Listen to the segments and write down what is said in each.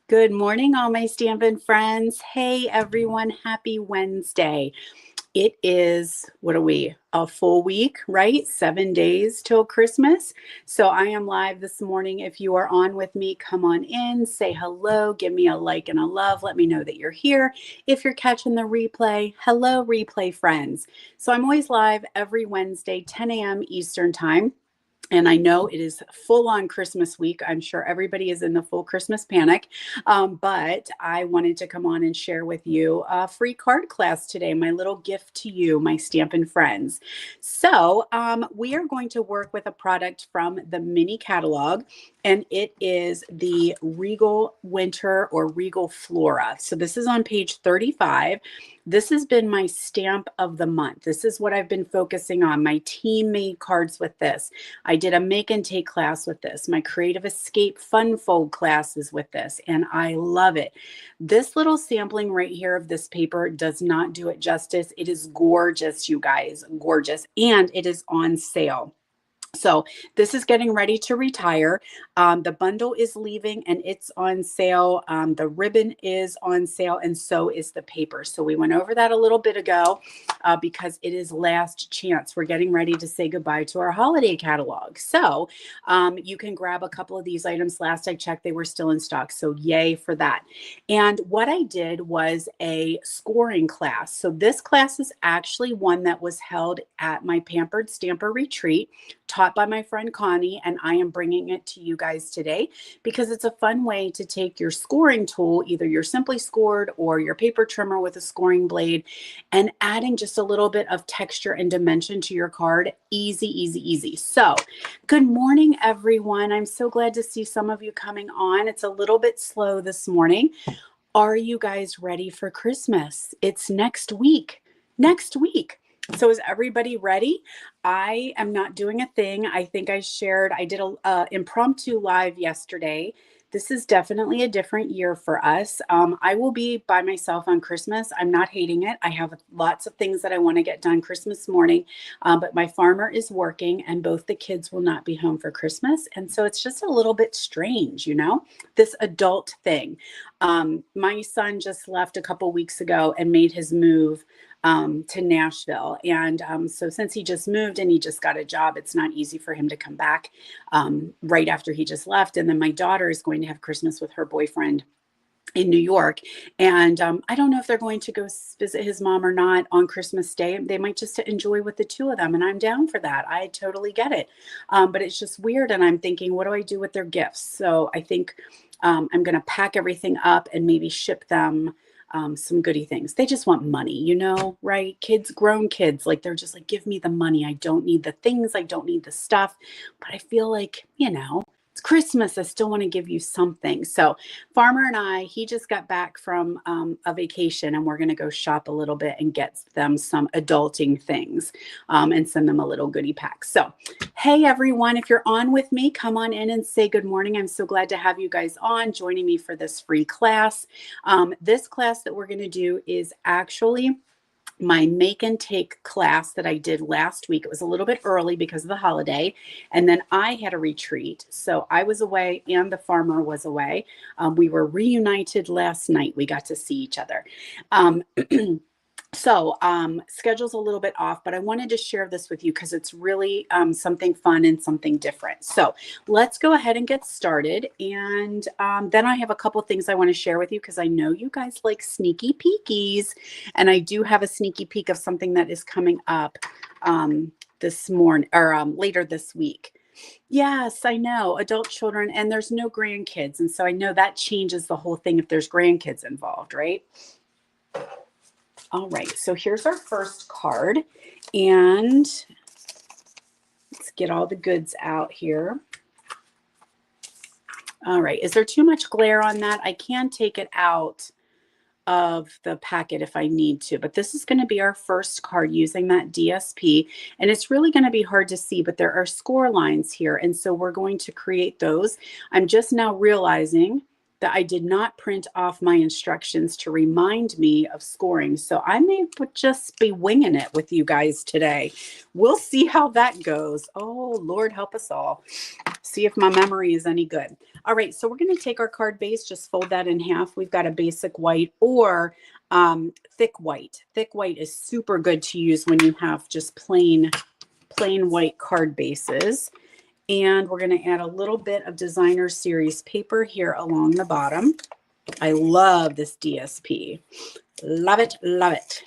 Good morning, all my Stampin' friends. Hey, everyone. Happy Wednesday. It is, what are we, a full week, right? 7 days till Christmas. So I am live this morning. If you are on with me, come on in, say hello, give me a like and a love. Let me know that you're here. If you're catching the replay, hello, replay friends. So I'm always live every Wednesday, 10 a.m. Eastern Time. And I know it is full on Christmas week. I'm sure everybody is in the full Christmas panic. But I wanted to come on and share with you a free card class today, my little gift to you, my Stampin' friends. So we are going to work with a product from the mini catalog, and it is the Regal Winter or Regal Flora. So this is on page 35. This has been my stamp of the month. This is what I've been focusing on. My team made cards with this. I did a make and take class with this. My Creative Escape Fun Fold class is with this, and I love it. This little sampling right here of this paper does not do it justice. It is gorgeous, you guys, gorgeous, and it is on sale. So this is getting ready to retire. The bundle is leaving and it's on sale. The ribbon is on sale and so is the paper. So we went over that a little bit ago because it is last chance. We're getting ready to say goodbye to our holiday catalog. So you can grab a couple of these items. Last I checked, they were still in stock. So yay for that. And what I did was a scoring class. So this class is actually one that was held at my Pampered Stamper Retreat, taught by my friend Connie, and I am bringing it to you guys today because it's a fun way to take your scoring tool, either your Simply Scored or your paper trimmer with a scoring blade, and adding just a little bit of texture and dimension to your card. Easy, easy, easy. So good morning, everyone. I'm so glad to see some of you coming on. It's a little bit slow this morning. Are you guys ready for Christmas? It's next week. Next week. So is everybody ready? I am not doing a thing. I think I did a impromptu live yesterday. This is definitely a different year for us. I will be by myself on Christmas. I'm not hating it. I have lots of things that I want to get done Christmas morning, but my farmer is working and both the kids will not be home for Christmas. And so it's just a little bit strange, this adult thing. My son just left a couple weeks ago and made his move to Nashville. And so since he just moved and he just got a job, it's not easy for him to come back right after he just left. And then my daughter is going to have Christmas with her boyfriend in New York. And I don't know if they're going to go visit his mom or not on Christmas Day. They might just enjoy with the two of them. And I'm down for that. I totally get it. But it's just weird. And I'm thinking, what do I do with their gifts? So I think I'm going to pack everything up and maybe ship them some goodie things. They just want money, right? Kids, grown kids, like they're just like, give me the money. I don't need the things. I don't need the stuff. But I feel like, it's Christmas. I still want to give you something. So Farmer and he just got back from a vacation and we're going to go shop a little bit and get them some adulting things and send them a little goodie pack. So, hey everyone, if you're on with me, come on in and say good morning. I'm so glad to have you guys on joining me for this free class. This class that we're going to do is actually my make and take class that I did last week. It was a little bit early because of the holiday. And then I had a retreat. So I was away and the farmer was away. We were reunited last night. We got to see each other. So schedule's a little bit off, but I wanted to share this with you because it's really something fun and something different. So let's go ahead and get started. And then I have a couple things I want to share with you because I know you guys like sneaky peekies. And I do have a sneaky peek of something that is coming up this morning or later this week. Yes, I know, adult children, and there's no grandkids. And so I know that changes the whole thing if there's grandkids involved, right? All right, so here's our first card, and let's get all the goods out here. All right, is there too much glare on that? I can take it out of the packet if I need to, but this is going to be our first card using that DSP, and it's really going to be hard to see, but there are score lines here, and so we're going to create those. I'm just now realizing that I did not print off my instructions to remind me of scoring. So I may just be winging it with you guys today. We'll see how that goes. Oh, Lord, help us all. See if my memory is any good. All right, so we're going to take our card base, just fold that in half. We've got a basic white or thick white. Thick white is super good to use when you have just plain white card bases. And we're going to add a little bit of designer series paper here along the bottom. I love this DSP. Love it, love it.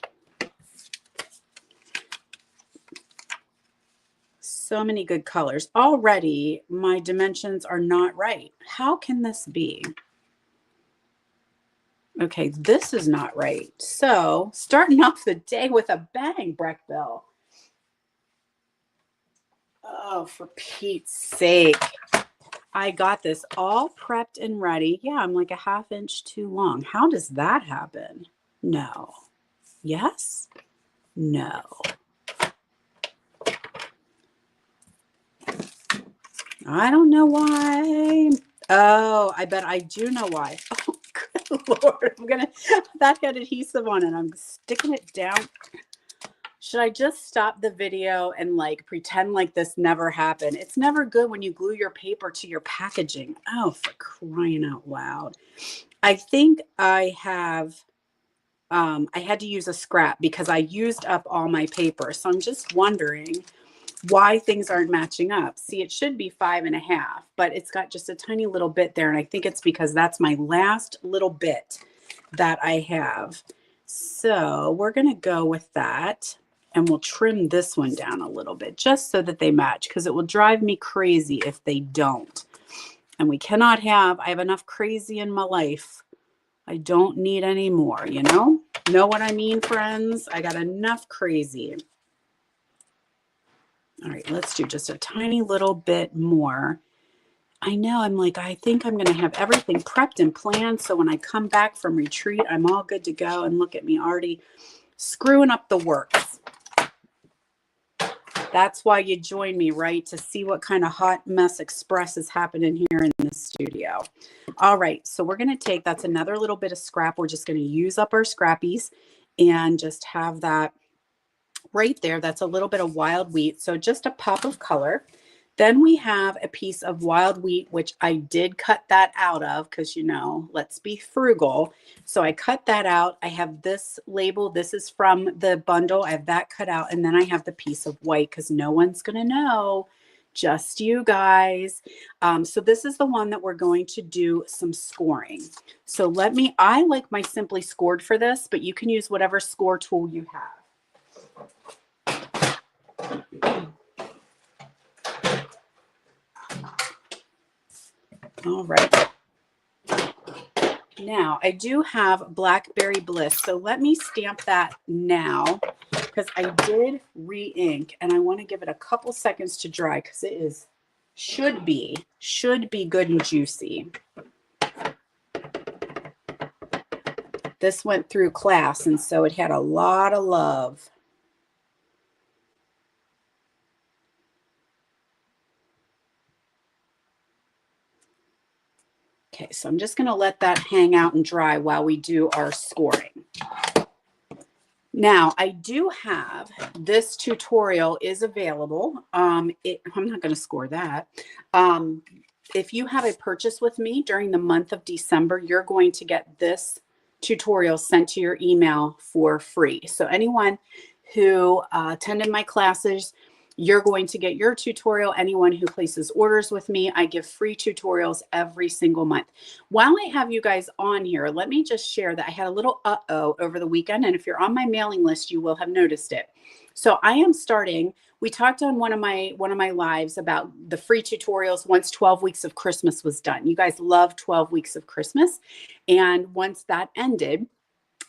So many good colors. Already, my dimensions are not right. How can this be? Okay, this is not right. So, starting off the day with a bang, Breckville. Oh, for Pete's sake. I got this all prepped and ready. Yeah, I'm like a ½ inch too long. How does that happen? No. Yes? No. I don't know why. Oh, I bet I do know why. Oh, good Lord. That had adhesive on it. I'm sticking it down. Should I just stop the video and like pretend like this never happened? It's never good when you glue your paper to your packaging. Oh, for crying out loud. I think I had to use a scrap because I used up all my paper. So I'm just wondering why things aren't matching up. See, it should be 5.5, but it's got just a tiny little bit there. And I think it's because that's my last little bit that I have. So we're going to go with that. And we'll trim this one down a little bit just so that they match, because it will drive me crazy if they don't. And we cannot have, I have enough crazy in my life. I don't need any more, you know? Know what I mean, friends? I got enough crazy. All right, let's do just a tiny little bit more. I know, I'm like, I think I'm going to have everything prepped and planned. So when I come back from retreat, I'm all good to go. And look at me already screwing up the works. That's why you join me, right? To see what kind of hot mess express is happening here in the studio. All right, so we're going to take, that's another little bit of scrap. We're just going to use up our scrappies and just have that right there. That's a little bit of wild wheat. So just a pop of color. Then we have a piece of wild wheat, which I did cut that out of because, you know, let's be frugal. So I cut that out. I have this label. This is from the bundle. I have that cut out. And then I have the piece of white because no one's going to know, just you guys. So this is the one that we're going to do some scoring. So I like my Simply Scored for this, but you can use whatever score tool you have. All right. Now, I do have Blackberry Bliss, so let me stamp that now because I did re-ink, and I want to give it a couple seconds to dry because it should be good and juicy. This went through class, and so it had a lot of love. Okay, so I'm just going to let that hang out and dry while we do our scoring. Now, I do have this tutorial is available. I'm not going to score that. If you have a purchase with me during the month of December, you're going to get this tutorial sent to your email for free. So anyone who attended my classes, you're going to get your tutorial. Anyone who places orders with me, I give free tutorials every single month. While I have you guys on here, let me just share that I had a little over the weekend. And if you're on my mailing list, you will have noticed it. So I am starting. We talked on one of my lives about the free tutorials once 12 weeks of Christmas was done. You guys love 12 weeks of Christmas. And once that ended,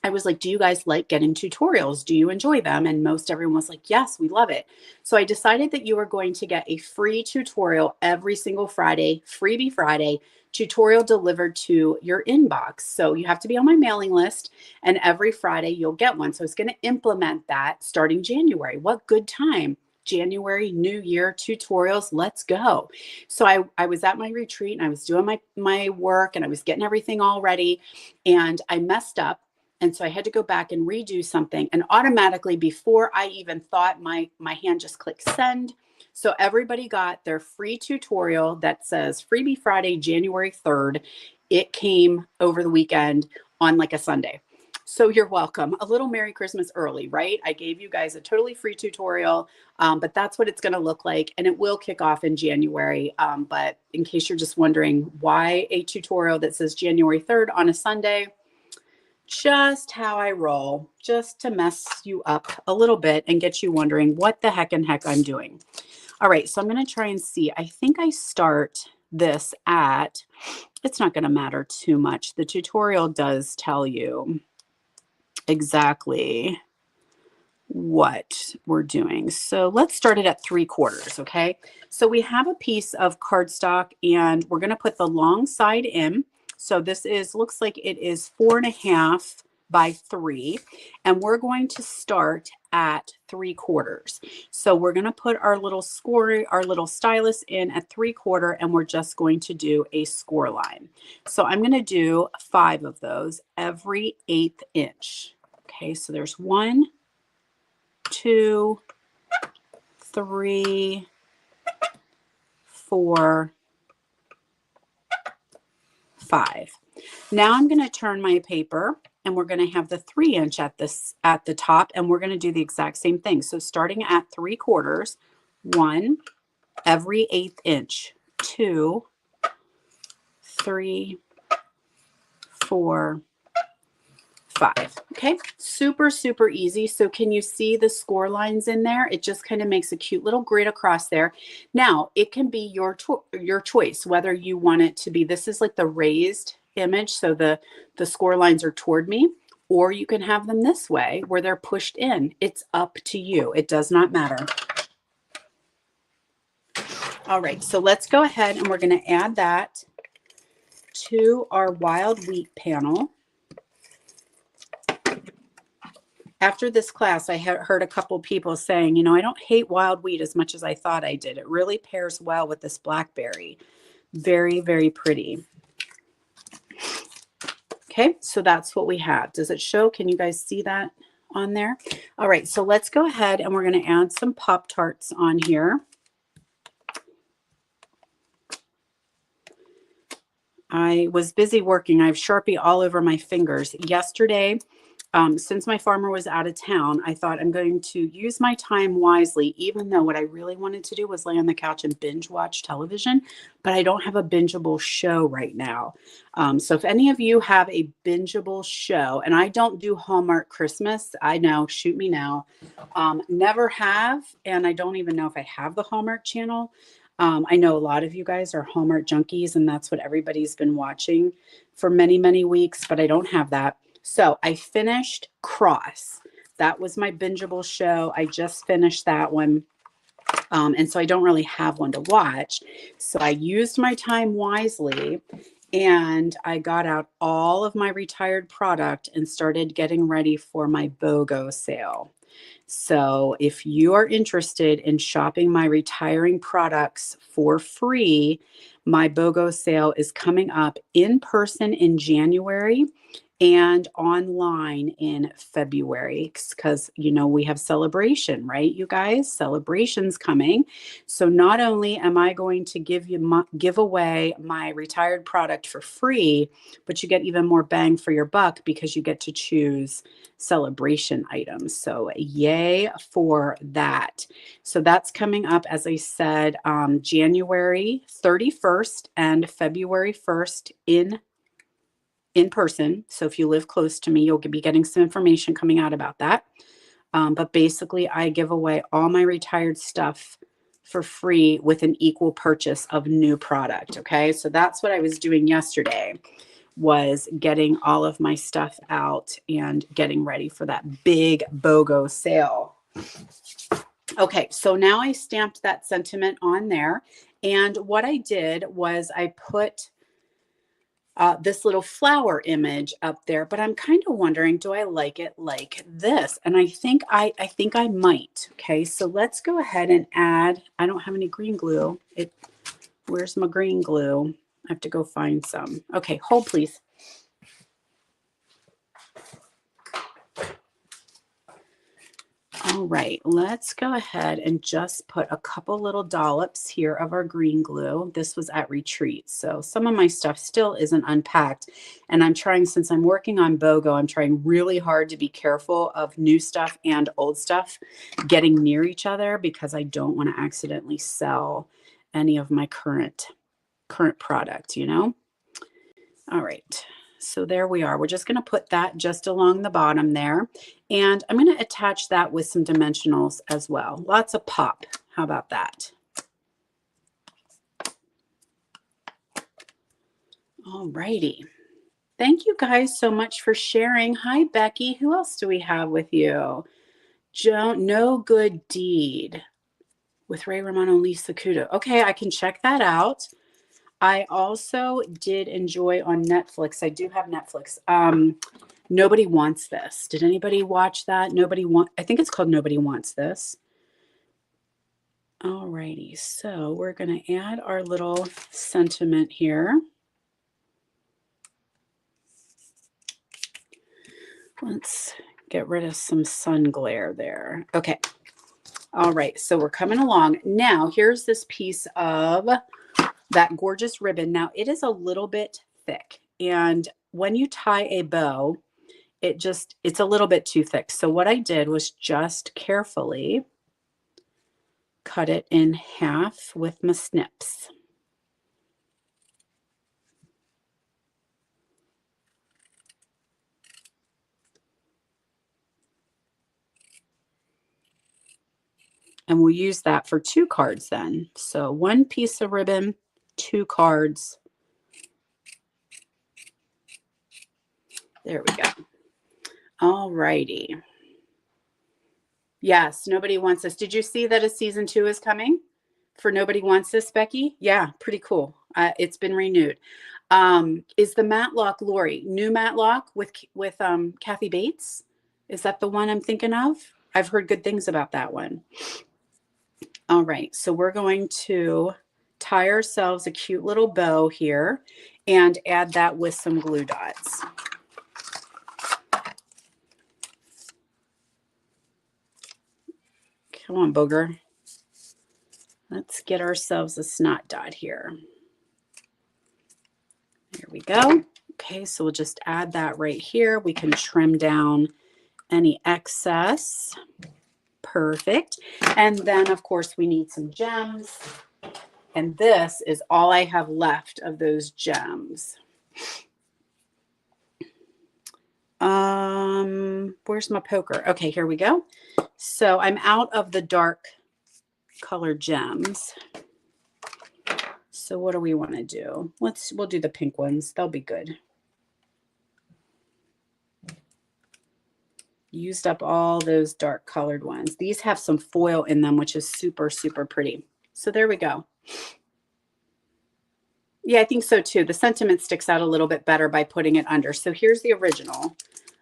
I was like, do you guys like getting tutorials? Do you enjoy them? And most everyone was like, yes, we love it. So I decided that you are going to get a free tutorial every single Friday, Freebie Friday, tutorial delivered to your inbox. So you have to be on my mailing list, and every Friday you'll get one. So it's going to implement that starting January. What good time January, new year tutorials, let's go. So I was at my retreat and I was doing my work and I was getting everything all ready and I messed up. And so I had to go back and redo something. And automatically, before I even thought, my hand just clicked send. So everybody got their free tutorial that says Freebie Friday, January 3rd. It came over the weekend on like a Sunday. So you're welcome. A little Merry Christmas early, right? I gave you guys a totally free tutorial, but that's what it's going to look like. And it will kick off in January. But in case you're just wondering why a tutorial that says January 3rd on a Sunday, just how I roll, just to mess you up a little bit and get you wondering what the heck I'm doing. All right, so I'm going to try and see. I think I start this at, it's not going to matter too much. The tutorial does tell you exactly what we're doing. So let's start it at 3/4, okay? So we have a piece of cardstock and we're gonna put the long side in. So this looks like it is 4.5 by 3, and we're going to start at 3/4. So we're gonna put our little stylus in at 3/4, and we're just going to do a score line. So I'm gonna do 5 of those every 1/8 inch. Okay, so there's 1, 2, 3, 4, 5. Now I'm going to turn my paper and we're going to have the 3-inch at the top, and we're going to do the exact same thing. So starting at 3/4, 1 every 1/8 inch, 2, 3, 4, 5. Okay, super easy. So can you see the score lines in there? It just kind of makes a cute little grid across there. Now it can be your choice whether you want it to be, this is like the raised image, so the score lines are toward me, or you can have them this way where they're pushed in. It's up to you. It does not matter. All right, so let's go ahead and we're going to add that to our wild wheat panel. After this class, I heard a couple people saying, you know, I don't hate wild wheat as much as I thought I did. It really pairs well with this blackberry. Very pretty. Okay, so that's what we have. Does it show? Can you guys see that on there? All right, so let's go ahead and we're going to add some Pop-Tarts on here. I was busy working. I have Sharpie all over my fingers. Yesterday, since my farmer was out of town, I thought I'm going to use my time wisely, even though what I really wanted to do was lay on the couch and binge watch television, but I don't have a bingeable show right now. So if any of you have a bingeable show, and I don't do Hallmark Christmas, I know, shoot me now. Never have, and I don't even know if I have the Hallmark channel. I know a lot of you guys are Hallmark junkies, and that's what everybody's been watching for many weeks, but I don't have that. So I finished Cross. That was my bingeable show. I just finished that one. And so I don't really have one to watch. So I used my time wisely and I got out all of my retired product and started getting ready for my BOGO sale. So if you are interested in shopping my retiring products for free, my BOGO sale is coming up in person in January and online in February, because, you know, we have celebration, right, you guys? Celebration's coming. So not only am I going to give away my retired product for free, but you get even more bang for your buck because you get to choose celebration items. So yay for that. So that's coming up, as I said, January 31st and February 1st in person. So if you live close to me, you'll be getting some information coming out about that. But basically, I give away all my retired stuff for free with an equal purchase of new product. Okay, so that's what I was doing yesterday, was getting all of my stuff out and getting ready for that big BOGO sale. Okay, so now I stamped that sentiment on there. And what I did was I put this little flower image up there, but I'm kind of wondering, do I like it like this? And I think I might. Okay, so let's go ahead and add. I don't have any green glue. Where's my green glue? I have to go find some. Okay, hold please. All right, let's go ahead and just put a couple little dollops here of our green glue. This was at retreat, so some of my stuff still isn't unpacked. And I'm trying, since I'm working on BOGO, I'm trying really hard to be careful of new stuff and old stuff getting near each other because I don't want to accidentally sell any of my current product, you know? All right. So there we are. We're just going to put that just along the bottom there. And I'm going to attach that with some dimensionals as well. Lots of pop. How about that? All righty. Thank you guys so much for sharing. Hi, Becky. Who else do we have with you? Joan, No Good Deed with Ray Romano and Lisa Kudo. Okay, I can check that out. I also did enjoy on Netflix. I do have Netflix. Nobody Wants This. Did anybody watch that? I think it's called Nobody Wants This. All righty. So we're going to add our little sentiment here. Let's get rid of some sun glare there. Okay. All right. So we're coming along. Now, here's this piece of that gorgeous ribbon. Now, it is a little bit thick. And when you tie a bow, it's a little bit too thick. So what I did was just carefully cut it in half with my snips. And we'll use that for 2 cards then. So 1 piece of ribbon, 2 cards. There we go. All righty. Yes, Nobody Wants This. Did you see that a season 2 is coming for Nobody Wants This, Becky? Yeah, pretty cool. It's been renewed. Is the Matlock Lori, new Matlock with Kathy Bates? Is that the one I'm thinking of? I've heard good things about that one. All right, so we're going to tie ourselves a cute little bow here and add that with some glue dots. Come on, booger. Let's get ourselves a snot dot here. There we go. Okay, so we'll just add that right here. We can trim down any excess. Perfect. And then, of course, we need some gems. And this is all I have left of those gems. Where's my poker? Okay, here we go. So I'm out of the dark color gems. So what do we want to do? We'll do the pink ones. They'll be good. Used up all those dark colored ones. These have some foil in them, which is super, super pretty. So there we go. Yeah, I think so too. The sentiment sticks out a little bit better by putting it under. So here's the original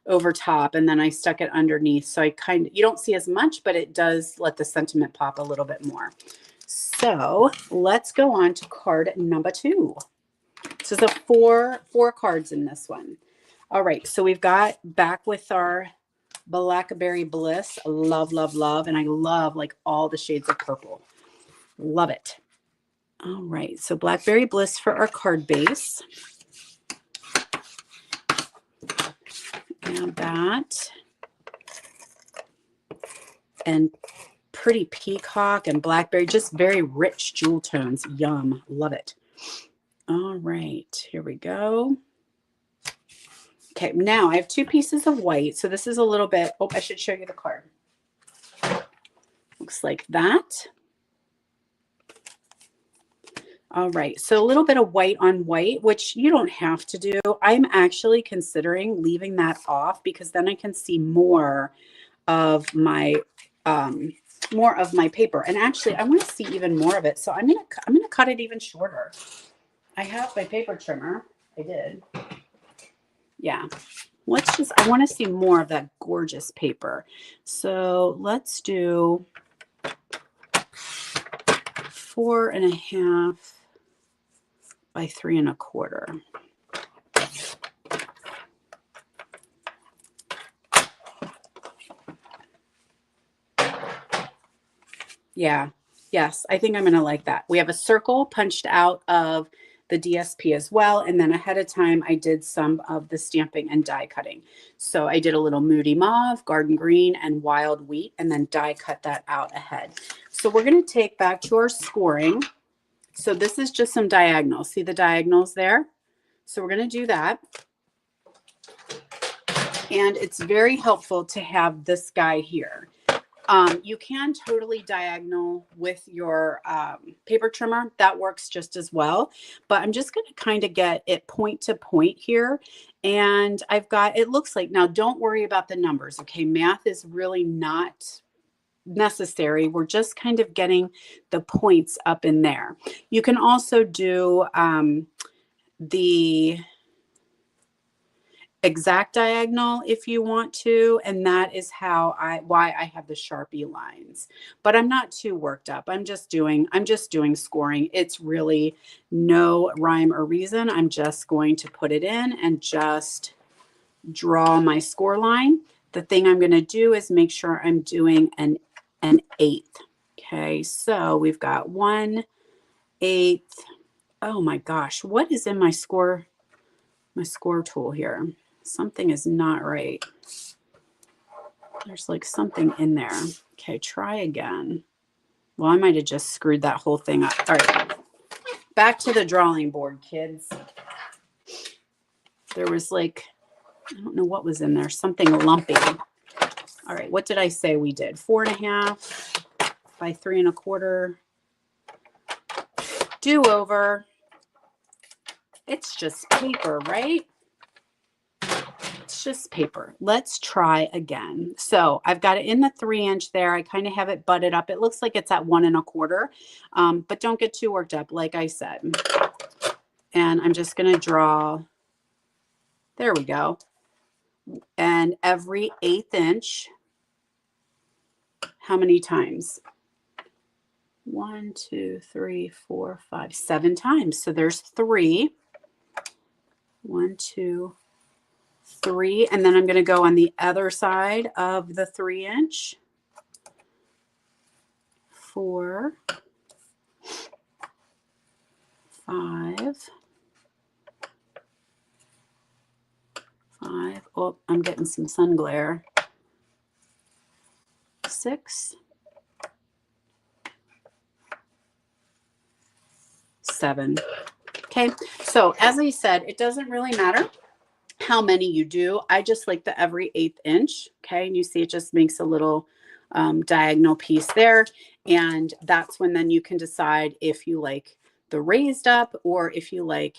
over top, and then I stuck it underneath. So you don't see as much, but it does let the sentiment pop a little bit more. So let's go on to card number 2. This is a four cards in this one. All right, so we've got back with our Blackberry Bliss. Love, love, love. And I love like all the shades of purple. Love it. All right, so Blackberry Bliss for our card base. And that. And pretty peacock and blackberry, just very rich jewel tones. Yum. Love it. All right, here we go. Okay, now I have 2 pieces of white. So this is a little bit, I should show you the card. Looks like that. All right, so a little bit of white on white, which you don't have to do. I'm actually considering leaving that off because then I can see more of my paper. And actually, I want to see even more of it. So I'm gonna cut it even shorter. I have my paper trimmer. I did. Yeah. I want to see more of that gorgeous paper. So let's do 4.5 by 3.25. Yeah. Yes. I think I'm going to like that. We have a circle punched out of the DSP as well. And then ahead of time, I did some of the stamping and die cutting. So I did a little Moody Mauve, Garden Green, and Wild Wheat, and then die cut that out ahead. So we're going to take back to our scoring. So this is just some diagonals. See the diagonals there? So we're going to do that. And it's very helpful to have this guy here. You can totally diagonal with your paper trimmer. That works just as well. But I'm just going to kind of get it point to point here. And I've got, it looks like, now don't worry about the numbers. Okay. Math is really not necessary. We're just kind of getting the points up in there. You can also do the exact diagonal if you want to, and that is why I have the Sharpie lines. But I'm not too worked up. I'm just doing scoring. It's really no rhyme or reason. I'm just going to put it in and just draw my score line. The thing I'm going to do is make sure I'm doing an eighth. Okay, so we've got 1/8. Oh my gosh, what is in my score tool here? Something is not right. There's like something in there. Okay, try again. Well, I might have just screwed that whole thing up. All right, back to the drawing board, kids. There was like, I don't know what was in there, something lumpy. All right, what did I say we did? 4.5 by 3.25. Do over. It's just paper, right? It's just paper. Let's try again. So I've got it in the 3-inch there. I kind of have it butted up. It looks like it's at 1.25, but don't get too worked up, like I said. And I'm just going to draw. There we go. And every 1/8 inch, how many times? 1, 2, 3, 4, 5, 7 times. So there's 3. 1, 2, 3, and then I'm going to go on the other side of the 3-inch. 4, 5, 5. Oh, I'm getting some sun glare. 6, 7. Okay, so as I said, it doesn't really matter how many you do. I just like the every 1/8 inch. Okay, and you see it just makes a little diagonal piece there. And that's when then you can decide if you like the raised up or if you like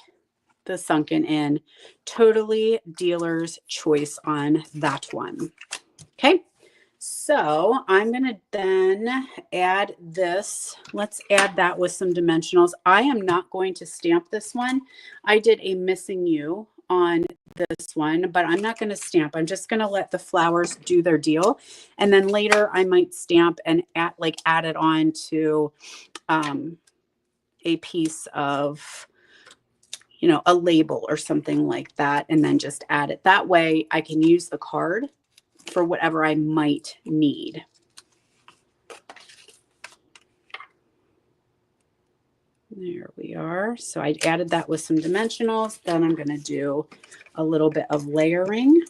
the sunken in. Totally dealer's choice on that one. Okay, so I'm going to then add this. Let's add that with some dimensionals. I am not going to stamp this one. I did a missing you on this one, but I'm not going to stamp. I'm just going to let the flowers do their deal. And then later I might stamp and add it on to a piece of, you know, a label or something like that, and then just add it. That way I can use the card for whatever I might need. There we are. So I added that with some dimensionals. Then I'm going to do a little bit of layering.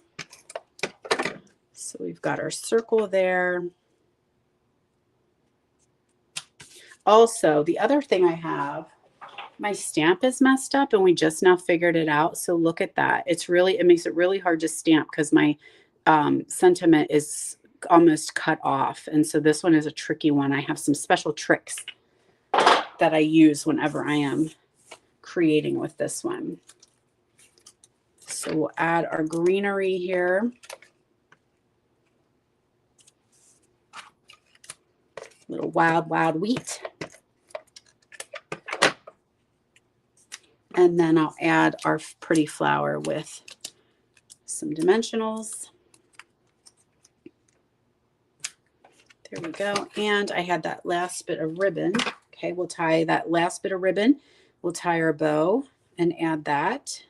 So we've got our circle there. Also, the other thing I have, my stamp is messed up and we just now figured it out. So look at that. It makes it really hard to stamp because my sentiment is almost cut off. And so this one is a tricky one. I have some special tricks that I use whenever I am creating with this one. So we'll add our greenery here. Little wild wheat. And then I'll add our pretty flower with some dimensionals. There we go. And I had that last bit of ribbon. Okay, we'll tie that last bit of ribbon. We'll tie our bow and add that.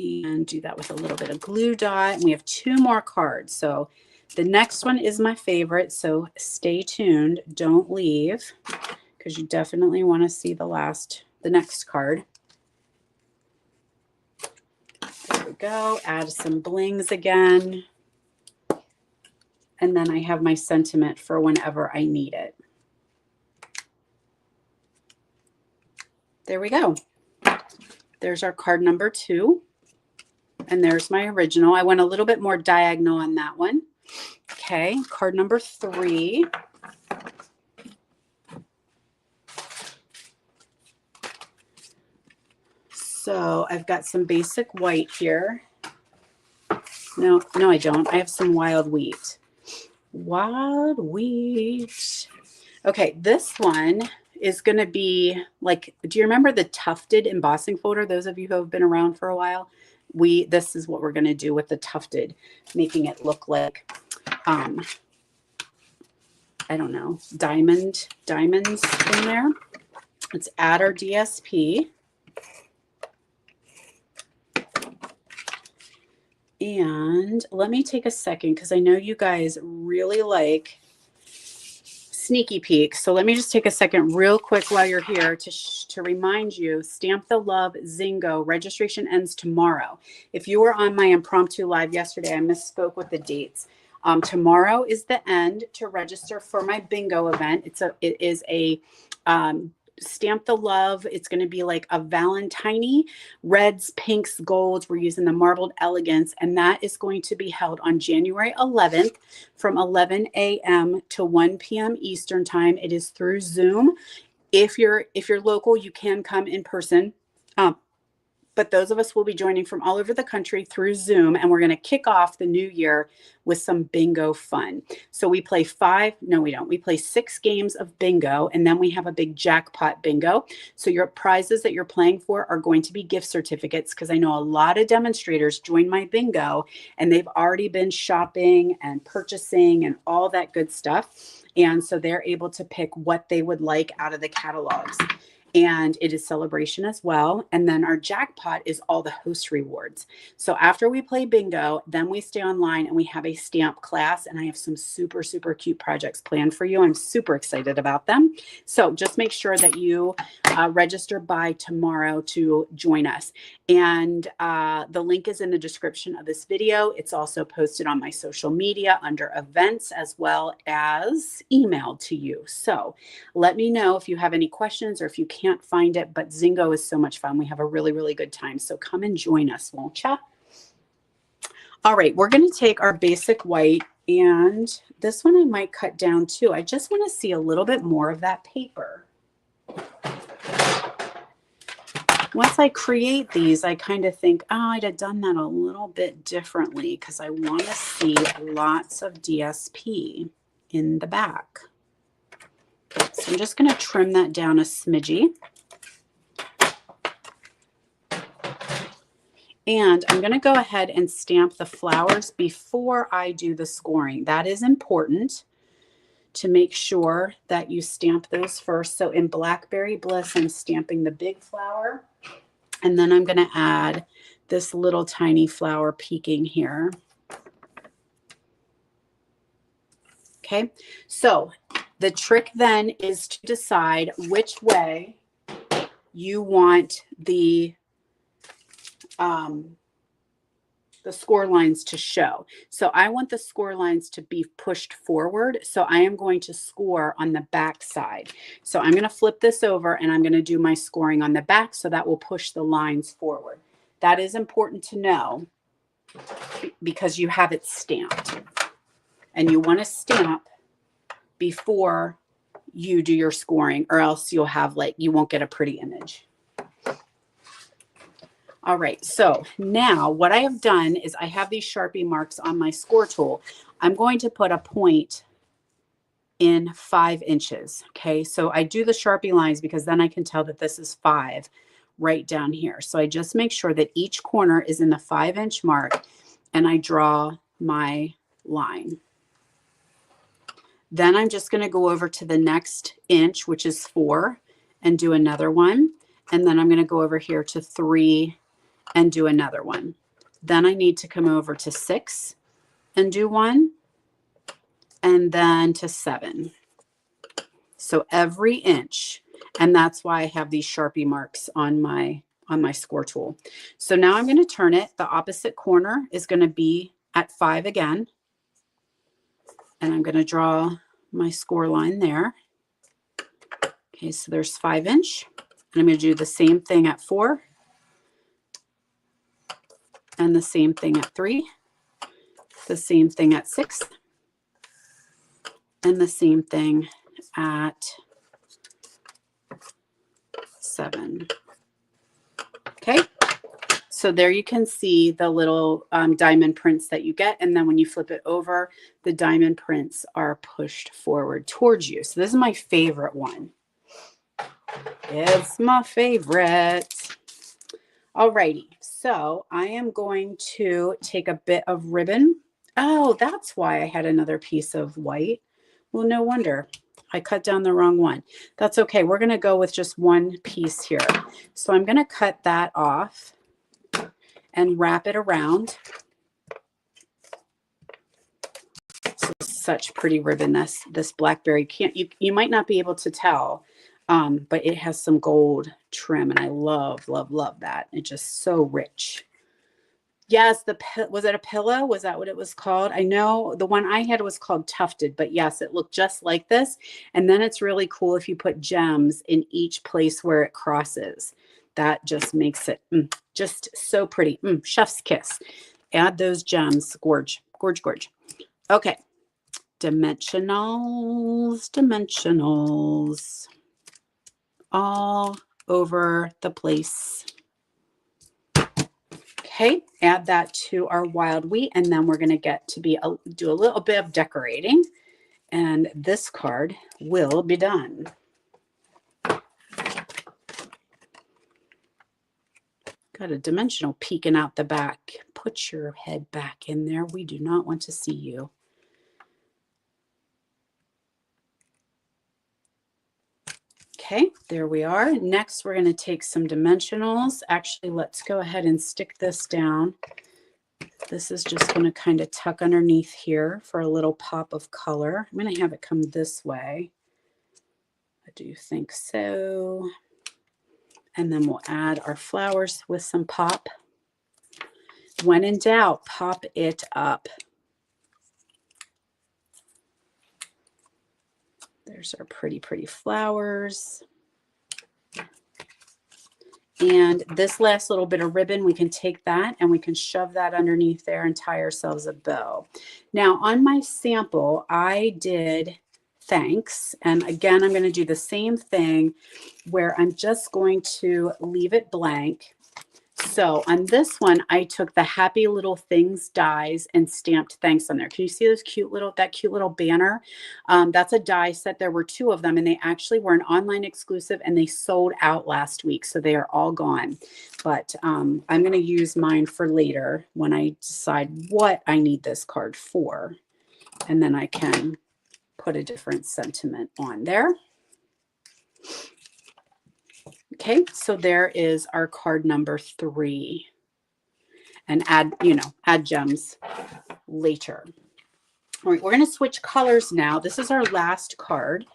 And do that with a little bit of glue dot. And we have 2 more cards. So the next one is my favorite. So stay tuned. Don't leave, because you definitely want to see the next card. There we go. Add some blings again. And then I have my sentiment for whenever I need it. There we go. There's our card number 2. And there's my original. I went a little bit more diagonal on that one. Okay, card number 3. So I've got some basic white here. No, I don't. I have some wild wheat. Wild wheat. Okay, this one is going to be like, do you remember the tufted embossing folder? Those of you who have been around for a while, this is what we're going to do with the tufted, making it look like, I don't know, diamonds in there. Let's add our DSP. And let me take a second, because I know you guys really like sneaky peek. So let me just take a second real quick while you're here to remind you, Stamp the Love Zingo registration ends tomorrow. If you were on my impromptu live yesterday, I misspoke with the dates. Tomorrow is the end to register for my bingo event. It is a Stamp the Love. It's going to be like a Valentine, reds, pinks, golds. We're using the Marbled Elegance, and that is going to be held on January 11th from 11 a.m. to 1 p.m. Eastern time. It is through Zoom. If you're local, you can come in person. But those of us will be joining from all over the country through Zoom, and we're going to kick off the new year with some bingo fun. So we play we play 6 games of bingo, and then we have a big jackpot bingo. So your prizes that you're playing for are going to be gift certificates, because I know a lot of demonstrators join my bingo and they've already been shopping and purchasing and all that good stuff. And so they're able to pick what they would like out of the catalogs. And it is celebration as well. And then our jackpot is all the host rewards. So after we play bingo, then we stay online and we have a stamp class. And I have some super, super cute projects planned for you. I'm super excited about them. So just make sure that you register by tomorrow to join us. And the link is in the description of this video. It's also posted on my social media under events, as well as emailed to you. So let me know if you have any questions or if you can't find it, but Zingo is so much fun. We have a really, really good time. So come and join us, won't ya? All right, we're going to take our basic white, and this one I might cut down too. I just want to see a little bit more of that paper. Once I create these, I kind of think, oh, I'd have done that a little bit differently, because I want to see lots of DSP in the back. So I'm just going to trim that down a smidgy. And I'm going to go ahead and stamp the flowers before I do the scoring. That is important, to make sure that you stamp those first. So in Blackberry Bliss, I'm stamping the big flower. And then I'm going to add this little tiny flower peeking here. Okay, so the trick then is to decide which way you want the score lines to show. So I want the score lines to be pushed forward. So I am going to score on the back side. So I'm going to flip this over and I'm going to do my scoring on the back. So that will push the lines forward. That is important to know, because you have it stamped, and you want to stamp before you do your scoring, or else you'll have you won't get a pretty image. All right, so now what I have done is I have these Sharpie marks on my score tool. I'm going to put a point in 5 inches. Okay, so I do the Sharpie lines because then I can tell that this is 5 right down here. So I just make sure that each corner is in the 5-inch mark and I draw my line. Then I'm just going to go over to the next inch, which is 4, and do another one. And then I'm going to go over here to 3 and do another one. Then I need to come over to 6 and do one, and then to 7. So every inch, and that's why I have these Sharpie marks on my score tool. So now I'm going to turn it. The opposite corner is going to be at 5 again. And I'm going to draw my score line there. Okay, so there's 5 inch. And I'm going to do the same thing at 4. And the same thing at 3. The same thing at 6. And the same thing at 7. Okay, so there you can see the little diamond prints that you get. And then when you flip it over, the diamond prints are pushed forward towards you. So this is my favorite one. It's my favorite. Alrighty, so I am going to take a bit of ribbon. Oh, that's why I had another piece of white. Well, no wonder. I cut down the wrong one. That's okay. We're going to go with just one piece here. So I'm going to cut that off and wrap it around. So such pretty ribbon, this blackberry. You might not be able to tell, but it has some gold trim, and I love, love, love that. It's just so rich. Yes, was it a pillow? Was that what it was called? I know the one I had was called Tufted, but yes, it looked just like this. And then it's really cool if you put gems in each place where it crosses. That just makes it just so pretty. Chef's kiss. Add those gems. Gorge, gorge, gorge. Okay. Dimensionals. All over the place. Okay, add that to our wild wheat, and then we're going to get to do a little bit of decorating, and this card will be done. Got a dimensional peeking out the back. Put your head back in there. We do not want to see you. Okay, there we are. Next, we're going to take some dimensionals. Actually, let's go ahead and stick this down. This is just going to kind of tuck underneath here for a little pop of color. I'm going to have it come this way. I do think so. And then we'll add our flowers with some pop. When in doubt, pop it up. There's our pretty, pretty flowers. And this last little bit of ribbon, we can take that and we can shove that underneath there and tie ourselves a bow. Now on my sample, I did thanks. And again, I'm going to do the same thing where I'm just going to leave it blank. So on this one, I took the Happy Little Things dies and stamped thanks on there. Can you see that cute little banner? That's a die set. There were 2 of them, and they actually were an online exclusive, and they sold out last week. So they are all gone. But I'm going to use mine for later when I decide what I need this card for. And then I can put a different sentiment on there. Okay, so there is our card number 3. And add gems later. All right, we're going to switch colors now. This is our last card.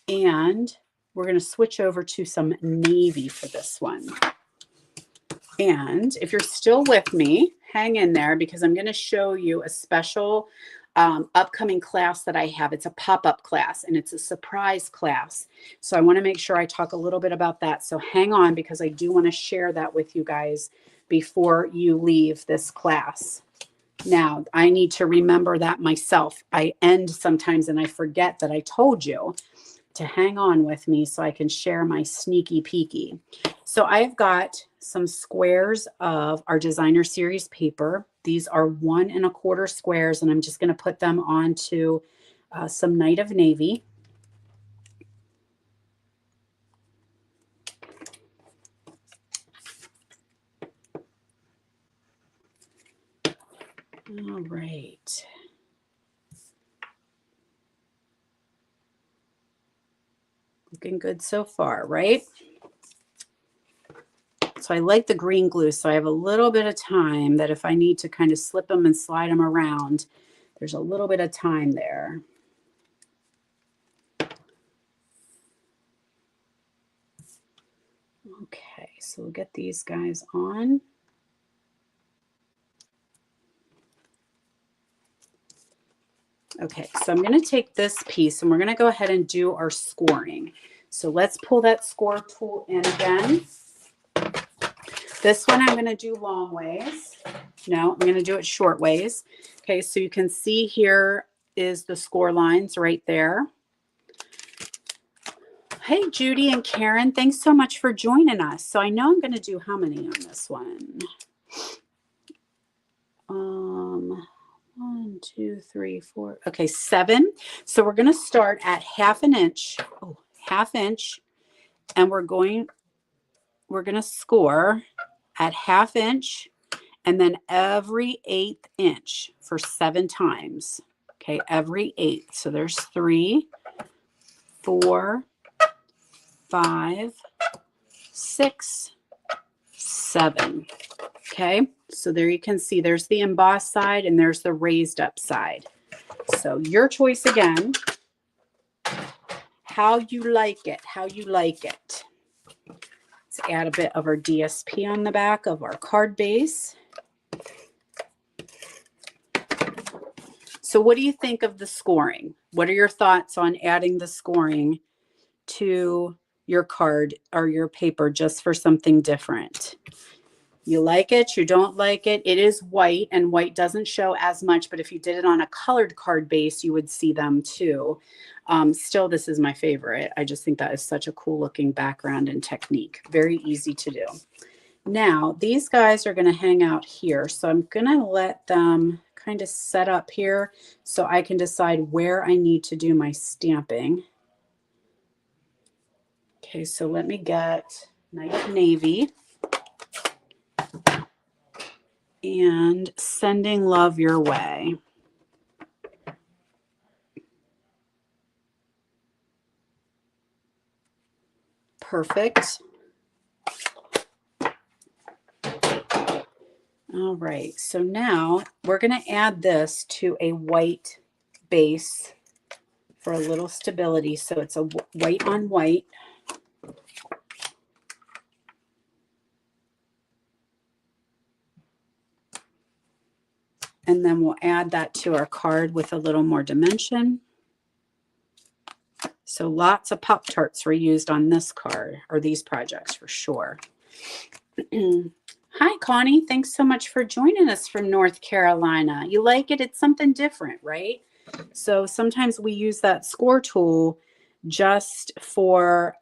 And we're going to switch over to some navy for this one. And if you're still with me, hang in there because I'm going to show you a special upcoming class that I have. It's a pop-up class and it's a surprise class. So I want to make sure I talk a little bit about that. So hang on because I do want to share that with you guys before you leave this class. Now, I need to remember that myself. I end sometimes and I forget that I told you to hang on with me so I can share my sneaky peeky. So I've got some squares of our designer series paper. These are 1 1/4 squares, and I'm just going to put them onto some Night of Navy. All right. Looking good so far, right? So I like the green glue, so I have a little bit of time that if I need to kind of slip them and slide them around, there's a little bit of time there. Okay, so we'll get these guys on. Okay, so I'm going to take this piece and we're going to go ahead and do our scoring. So let's pull that score tool in again. This one I'm going to do long ways. No, I'm going to do it short ways. Okay, so you can see here is the score lines right there. Hey, Judy and Karen, thanks so much for joining us. So I know I'm going to do how many on this one? 1, 2, 3, 4. Okay, 7. So we're going to start at 1/2 inch. Oh, 1/2 inch. And we're going to score at 1/2 inch and then every 1/8 inch for 7 times. Okay, every 1/8. So there's 3, 4, 5, 6, 7. Okay, so there you can see there's the embossed side and there's the raised up side. So your choice again, how you like it, how you like it. Let's add a bit of our DSP on the back of our card base. So what do you think of the scoring? What are your thoughts on adding the scoring to your card or your paper just for something different? You like it, you don't like it. It is white and white doesn't show as much, but if you did it on a colored card base, you would see them too. Still, this is my favorite. I just think that is such a cool looking background and technique. Very easy to do. Now, these guys are going to hang out here. So I'm going to let them kind of set up here so I can decide where I need to do my stamping. Okay, so let me get Night of Navy and Sending Love Your Way. Perfect. All right, so now we're going to add this to a white base for a little stability. So it's a white on white. And then we'll add that to our card with a little more dimension. So lots of Pop-Tarts were used on this card, or these projects for sure. Hi, Connie. Thanks so much for joining us from North Carolina. You like it? It's something different, right? So sometimes we use that score tool just for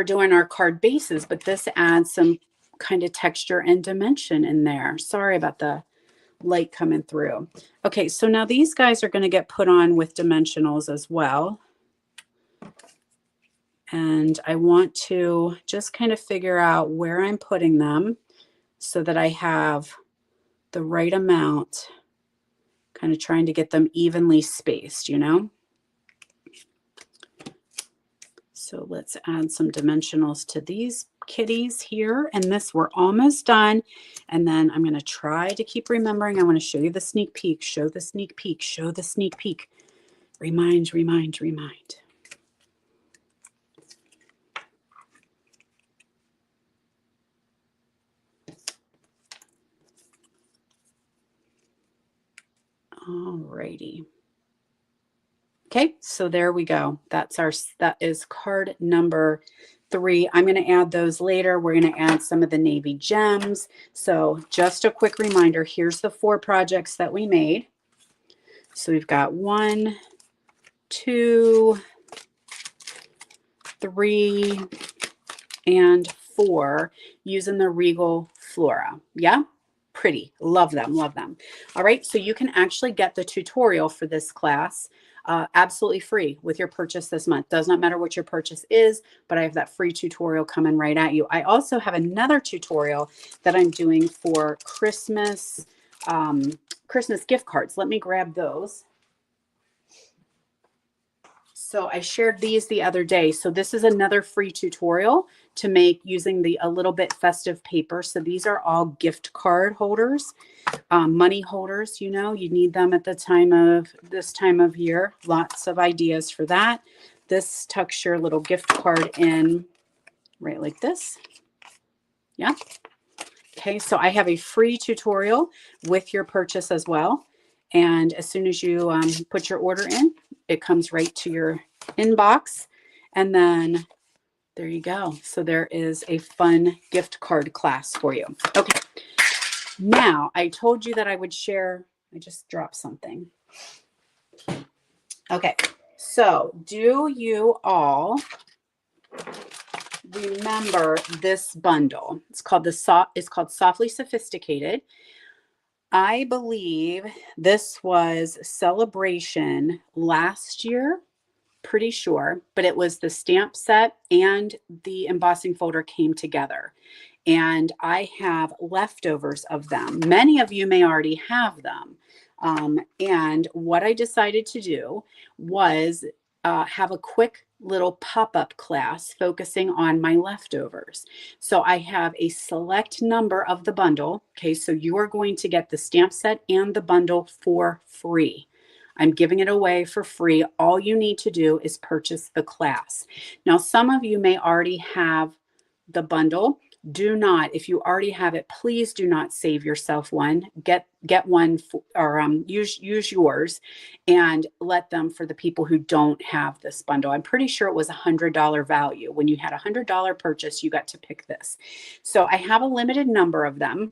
doing our card bases, but this adds some kind of texture and dimension in there. Sorry about the light coming through. Okay, so now these guys are going to get put on with dimensionals as well. And I want to just kind of figure out where I'm putting them so that I have the right amount, kind of trying to get them evenly spaced, you know? So let's add some dimensionals to these kitties here. And this, we're almost done. And then I'm going to try to keep remembering. I want to show you the sneak peek, show the sneak peek, show the sneak peek. Remind, remind, remind. All righty. Okay, so there we go. That is card number 3. I'm going to add those later. We're going to add some of the navy gems. So just a quick reminder, here's the 4 projects that we made. So we've got 1, 2, 3, and 4 using the Regal Flora. Yeah, pretty. Love them, love them. All right, so you can actually get the tutorial for this class absolutely free with your purchase this month. Does not matter what your purchase is, but I have that free tutorial coming right at you. I also have another tutorial that I'm doing for Christmas, Christmas gift cards. Let me grab those. So I shared these the other day. So this is another free tutorial to make using a little bit festive paper. So these are all gift card holders, money holders. You know, you need them at this time of year. Lots of ideas for that. This tucks your little gift card in right like this. Yeah. Okay, so I have a free tutorial with your purchase as well. And as soon as you put your order in, it comes right to your inbox. And then there you go. So there is a fun gift card class for you. Okay, now I told you that I would share. I just dropped something. Okay, so do you all remember this bundle? It's called Softly Sophisticated. I believe this was Celebration last year, pretty sure, but it was the stamp set and the embossing folder came together. And I have leftovers of them. Many of you may already have them. And what I decided to do was have a quick little pop-up class focusing on my leftovers. So I have a select number of the bundle. Okay, so you are going to get the stamp set and the bundle for free. I'm giving it away for free. All you need to do is purchase the class. Now, some of you may already have the bundle. Do not, if you already have it, please do not save yourself one. Get one or use yours and let them for the people who don't have this bundle. I'm pretty sure it was $100 value. When you had $100 purchase, you got to pick this. So I have a limited number of them.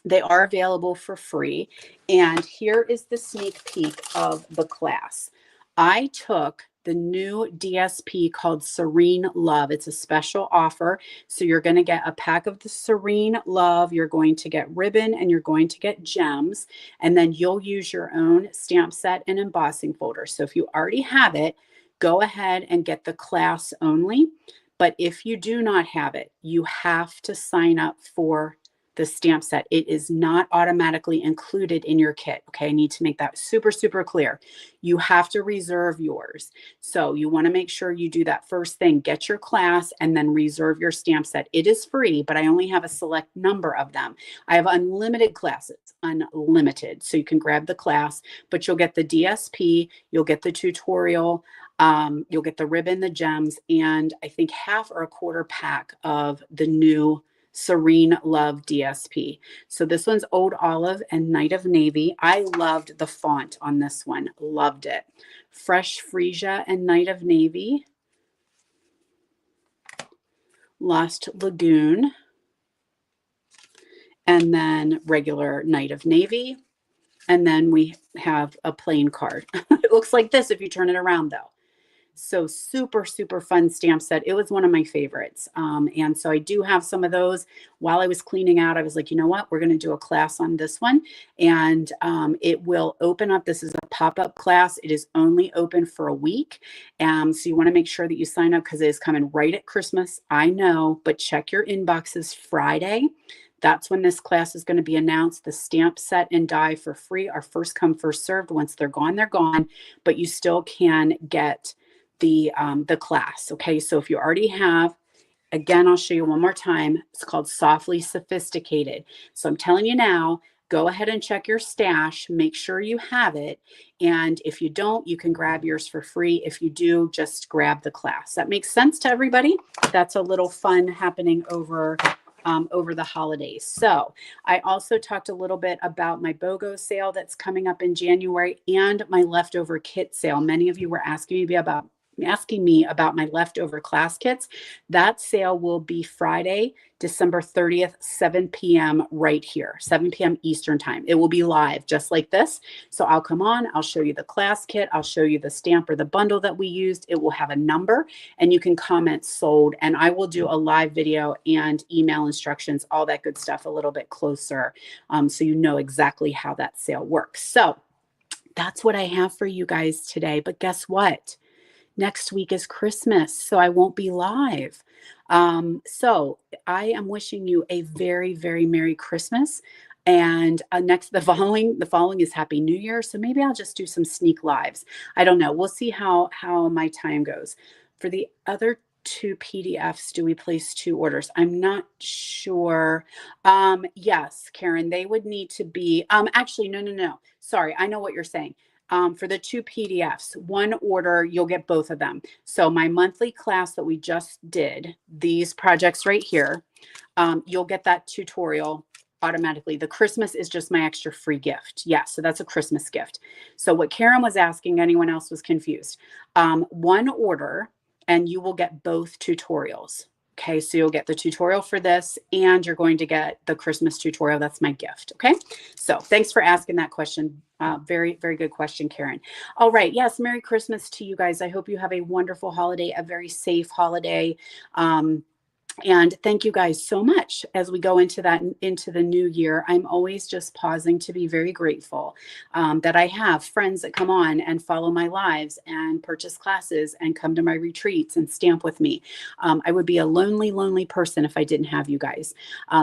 They are available for free. And here is the sneak peek of the class. I took the new DSP called Serene Love. It's a special offer. So you're going to get a pack of the Serene Love. You're going to get ribbon and you're going to get gems. And then you'll use your own stamp set and embossing folder. So if you already have it, go ahead and get the class only. But if you do not have it, you have to sign up for the stamp set. It is not automatically included in your kit. Okay, I need to make that super, super clear. You have to reserve yours. So you want to make sure you do that first thing. Get your class and then reserve your stamp set. It is free, but I only have a select number of them. I have unlimited classes, unlimited. So you can grab the class, but you'll get the DSP, you'll get the tutorial, you'll get the ribbon, the gems, and I think half or a quarter pack of the new Serene Love DSP. So this one's Old Olive and Night of Navy. I loved the font on this one. Loved it. Fresh Freesia and Night of Navy. Lost Lagoon. And then regular Night of Navy. And then we have a plain card. It looks like this if you turn it around though. So super, super fun stamp set. It was one of my favorites. And so I do have some of those. While I was cleaning out, I was like, you know what? We're going to do a class on this one. And it will open up. This is a pop-up class. It is only open for a week. So you want to make sure that you sign up because it is coming right at Christmas. I know, but check your inboxes Friday. That's when this class is going to be announced. The stamp set and die for free are first come, first served. Once they're gone, but you still can get the class. Okay, so if you already have, again, I'll show you one more time. It's called Softly Sophisticated. So I'm telling you now, go ahead and check your stash, make sure you have it. And if you don't, you can grab yours for free. If you do, just grab the class. That makes sense to everybody? That's a little fun happening over the holidays. So I also talked a little bit about my BOGO sale that's coming up in January and my leftover kit sale. Many of you were asking me asking me about my leftover class kits, that sale will be Friday, December 30th, 7 p.m. right here, 7 p.m. Eastern time. It will be live just like this. So I'll come on, I'll show you the class kit, I'll show you the stamp or the bundle that we used. It will have a number and you can comment sold, and I will do a live video and email instructions, all that good stuff a little bit closer, so you know exactly how that sale works. So that's what I have for you guys today. But guess what? Next week is Christmas, so I won't be live. So I am wishing you a very, very Merry Christmas. And the following is Happy New Year. So maybe I'll just do some sneak lives. I don't know. We'll see how my time goes. For the other two PDFs, do we place two orders? I'm not sure. Yes, Karen, they would need to be. Actually, no. Sorry, I know what you're saying. For the two PDFs, one order, you'll get both of them. So my monthly class that we just did, these projects right here, you'll get that tutorial automatically. The Christmas is just my extra free gift. Yeah, so that's a Christmas gift. So what Karen was asking, anyone else was confused. One order, and you will get both tutorials. Okay, so you'll get the tutorial for this and you're going to get the Christmas tutorial. That's my gift. Okay, so thanks for asking that question. Very, very good question, Karen. All right. Yes, Merry Christmas to you guys. I hope you have a wonderful holiday, a very safe holiday. And thank you guys so much as we go into the new year. I'm always just pausing to be very grateful that I have friends that come on and follow my lives and purchase classes and come to my retreats and stamp with me. I would be a lonely, lonely person if I didn't have you guys.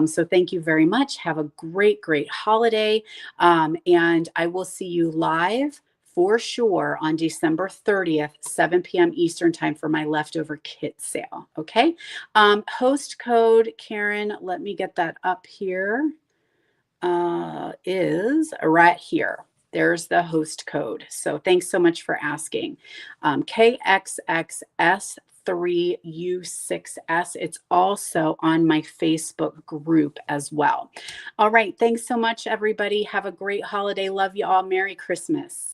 So thank you very much. Have a great, great holiday. And I will see you live for sure on December 30th, 7 p.m. Eastern time for my leftover kit sale. Okay. Host code, Karen, let me get that up here, is right here. There's the host code. So thanks so much for asking. KXXS 3U6S. It's also on my Facebook group as well. All right. Thanks so much, everybody. Have a great holiday. Love you all. Merry Christmas.